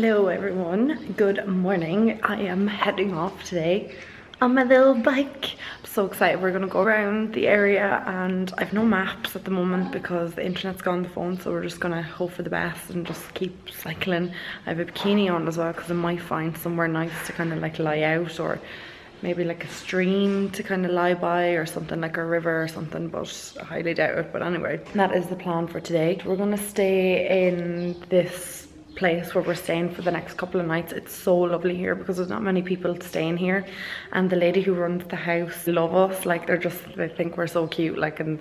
Hello everyone, good morning. I am heading off today on my little bike. I'm so excited. We're gonna go around the area and I've no maps at the moment because the internet's gone on the phone, so we're just gonna hope for the best and just keep cycling. I have a bikini on as well because I might find somewhere nice to kind of like lie out, or maybe like a stream to kind of lie by, or something like a river or something, but I highly doubt it. But anyway, that is the plan for today. We're gonna stay in this place where we're staying for the next couple of nights. It's so lovely here because there's not many people staying here, and the lady who runs the house love us. Like they think we're so cute, like, and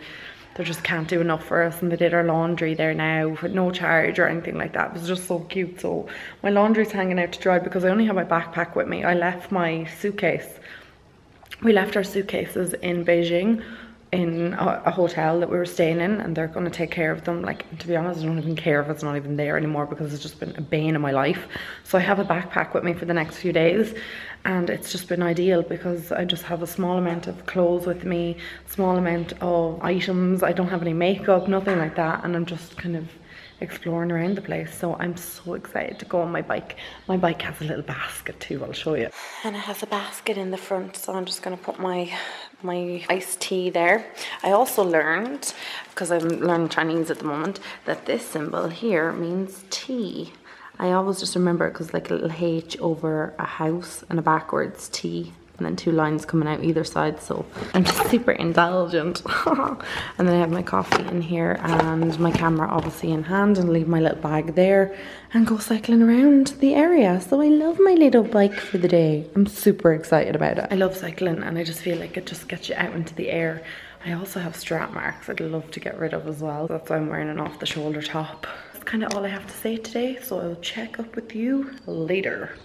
they just can't do enough for us, and they did our laundry there now with no charge or anything like that. It was just so cute. So my laundry's hanging out to dry because I only have my backpack with me. I left my suitcase. We left our suitcases in Beijing in a hotel that we were staying in, and they're going to take care of them. Like, to be honest, I don't even care if it's not even there anymore because it's just been a bane in my life. So I have a backpack with me for the next few days, and it's just been ideal because I just have a small amount of clothes with me, small amount of items. I don't have any makeup, nothing like that, and I'm just kind of exploring around the place. So I'm so excited to go on my bike. My bike has a little basket too, I'll show you. And it has a basket in the front, so I'm just gonna put my iced tea there. I also learned, because I'm learning Chinese at the moment, that this symbol here means tea. I always just remember it because like a little H over a house and a backwards T, and then two lines coming out either side. So I'm just super indulgent. And then I have my coffee in here and my camera obviously in hand, and leave my little bag there and go cycling around the area. So I love my little bike for the day. I'm super excited about it. I love cycling, and I just feel like it just gets you out into the air. I also have strap marks I'd love to get rid of as well. That's why I'm wearing an off the shoulder top. That's kind of all I have to say today, so I'll check up with you later.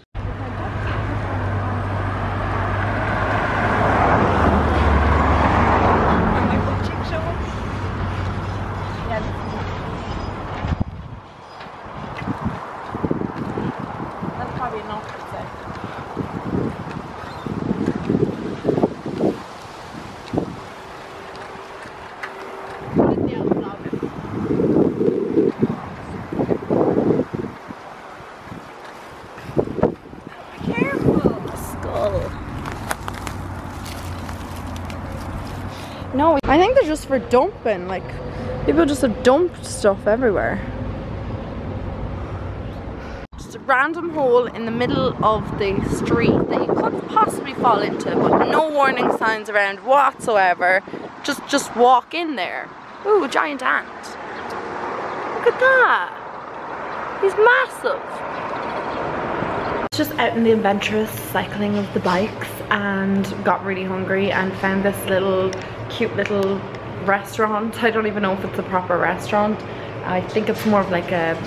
No, I think they're just for dumping. Like, people just have dumped stuff everywhere. Just a random hole in the middle of the street that you couldn't possibly fall into, but no warning signs around whatsoever. Just walk in there. Ooh, a giant ant. Look at that. He's massive. Just out in the adventurous cycling of the bikes, and got really hungry and found this little cute little restaurant. I don't even know if it's a proper restaurant. I think it's more of like a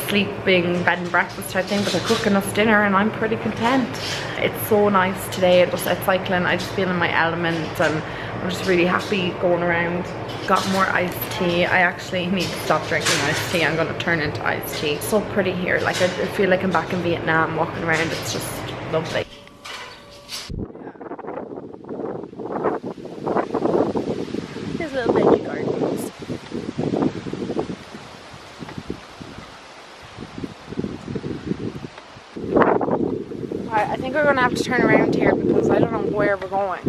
sleeping bed and breakfast type thing, but they're cooking us dinner and I'm pretty content. It's so nice today. Just out cycling, I just feel in my element, and I'm just really happy going around. Got more iced tea. I actually need to stop drinking iced tea. I'm going to turn into iced tea. So pretty here. Like, I feel like I'm back in Vietnam walking around. It's just lovely. Here's little veggie gardens. Alright, I think we're going to have to turn around here because I don't know where we're going.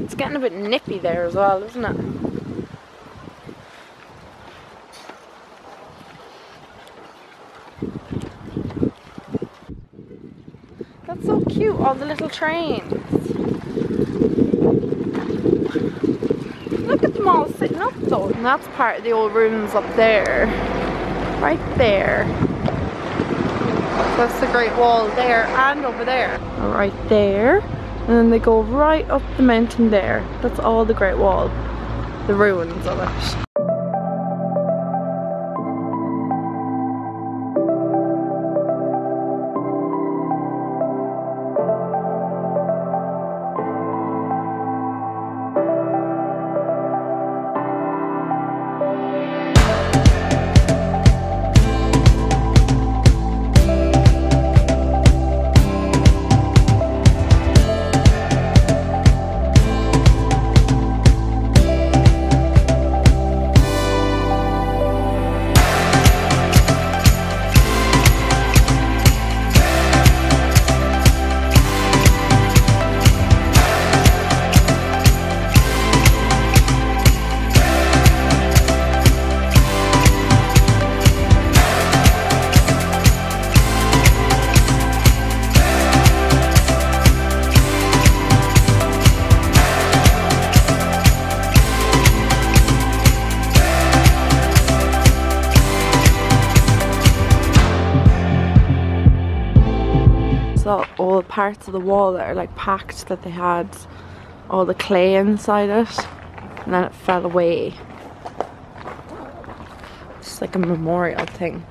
It's getting a bit nippy there as well, isn't it? That's so cute, all the little trains. Look at them all sitting up though, and that's part of the old ruins up there. Right there. That's the Great Wall there and over there. Right there. And then they go right up the mountain there. That's all the Great Wall. The ruins of it. saw all parts of the wall that are like packed, that they had all the clay inside it and then it fell away. It's like a memorial thing.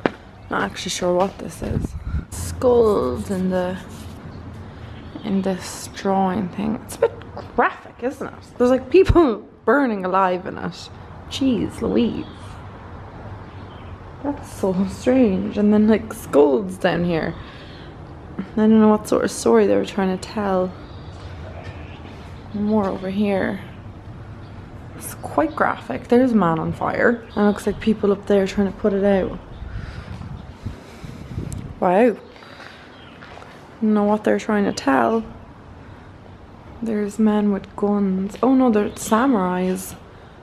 Not actually sure what this is. Skulls in this drawing thing. It's a bit graphic, isn't it? There's like people burning alive in it. Jeez Louise. That's so strange. And then like skulls down here. I don't know what sort of story they were trying to tell. More over here. It's quite graphic. There's a man on fire. And it looks like people up there trying to put it out. Wow. I don't know what they're trying to tell. There's men with guns. Oh no, they're samurais.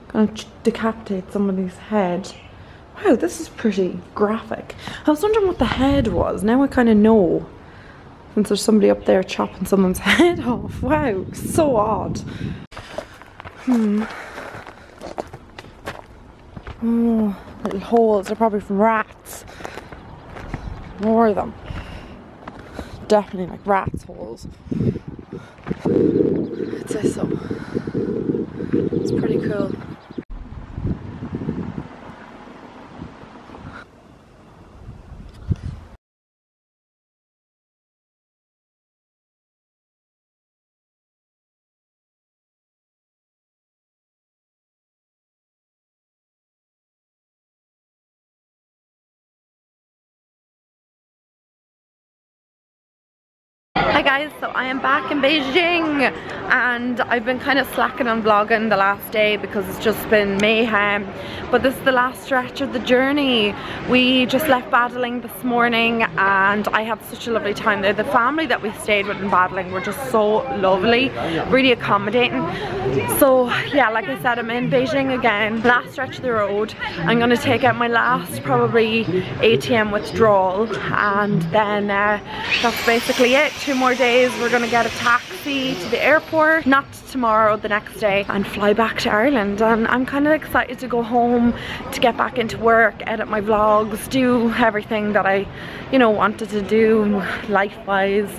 Gonna decapitate somebody's head. Wow, this is pretty graphic. I was wondering what the head was. Now I kind of know. Since there's somebody up there chopping someone's head off. Wow, so odd. Oh, little holes. They're probably from rats. More of them. Definitely like rats' holes. I'd say so. It's pretty cool. Hi guys, so I am back in Beijing and I've been kind of slacking on vlogging the last day because it's just been mayhem, but this is the last stretch of the journey. We just left Battling this morning and I had such a lovely time there. The family that we stayed with in Battling were just so lovely, really accommodating. So yeah, like I said, I'm in Beijing again, last stretch of the road. I'm going to take out my last probably ATM withdrawal and then that's basically it. 2 more days, we're gonna get a taxi to the airport, not tomorrow, the next day, and fly back to Ireland. And I'm kind of excited to go home, to get back into work, edit my vlogs, do everything that I, you know, wanted to do life-wise.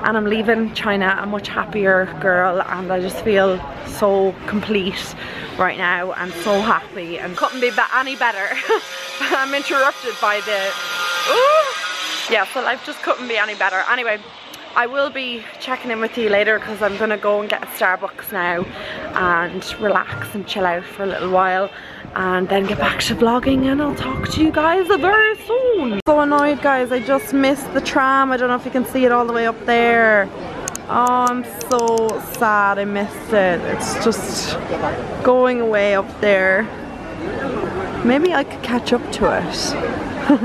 And I'm leaving China a much happier girl, and I just feel so complete right now and so happy and couldn't be any better. I'm interrupted by the yeah, so life just couldn't be any better. Anyway, I will be checking in with you later because I'm gonna go and get a Starbucks now and relax and chill out for a little while and then get back to vlogging, and I'll talk to you guys very soon. So annoyed guys, I just missed the tram. I don't know if you can see it all the way up there. Oh, I'm so sad I missed it. It's just going away up there. Maybe I could catch up to it.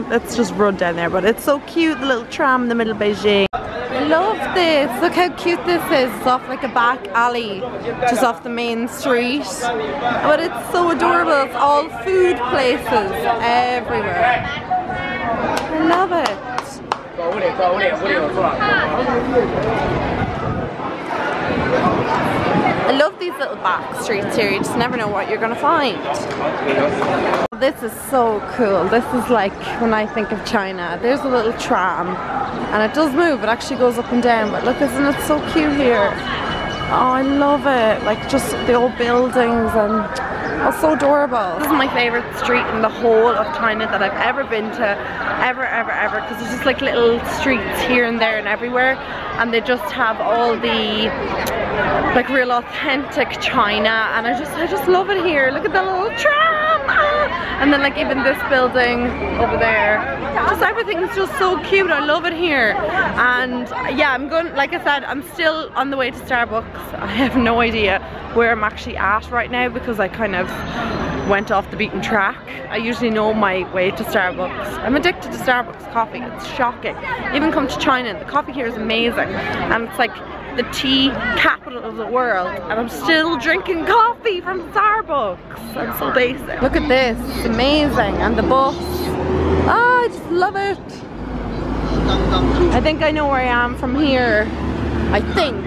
Let's just run down there, but it's so cute, the little tram in the middle of Beijing. I love this. Look how cute this is. It's off like a back alley, just off the main street. But it's so adorable. It's all food places everywhere. I love it. I love these little back streets here. You just never know what you're gonna find. This is so cool. This is like when I think of China. There's a little tram and it does move. It actually goes up and down, but look, isn't it so cute here? Oh, I love it. Like just the old buildings and oh, so adorable. This is my favorite street in the whole of China that I've ever been to, ever, because it's just like little streets here and there and everywhere, and they just have all the like real authentic China, and I just love it here. Look at the little tram, and then like even this building over there, just everything's just so cute. I love it here. And yeah, I'm going, like I said, I'm still on the way to Starbucks. I have no idea where I'm actually at right now because I kind of went off the beaten track. I usually know my way to Starbucks. I'm addicted to Starbucks coffee. It's shocking. Even come to China, the coffee here is amazing, and it's like the tea capital of the world, and I'm still drinking coffee from Starbucks. I'm so basic. Look at this, it's amazing. And the bus, oh, I just love it. I think I know where I am from here. I think.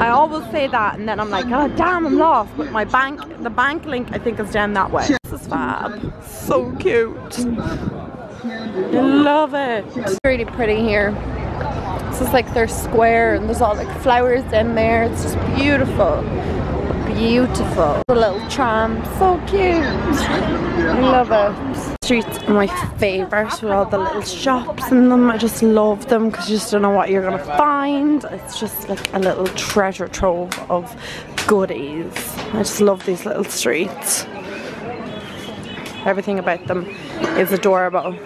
I always say that and then I'm like, oh damn, I'm lost. But my the bank link I think is down that way. This is fab. So cute. I love it. It's really pretty here. This is like their square and there's all like flowers in there. It's just beautiful. Beautiful. The little tram, so cute. I love it. Streets are my favourite with all the little shops in them. I just love them because you just don't know what you're gonna find. It's just like a little treasure trove of goodies. I just love these little streets. Everything about them is adorable.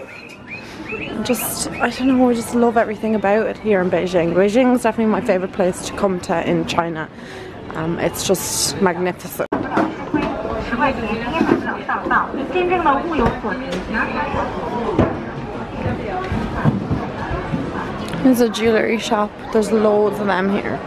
I don't know, I just love everything about it here in Beijing. Beijing is definitely my favourite place to come to in China. It's just magnificent. There's a jewellery shop. There's loads of them here.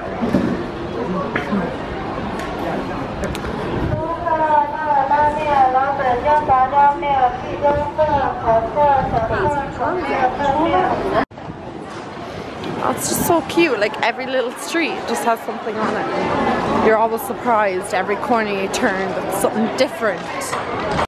Oh, it's just so cute. Like every little street just has something on it. You're always surprised every corner you turn, that's something different.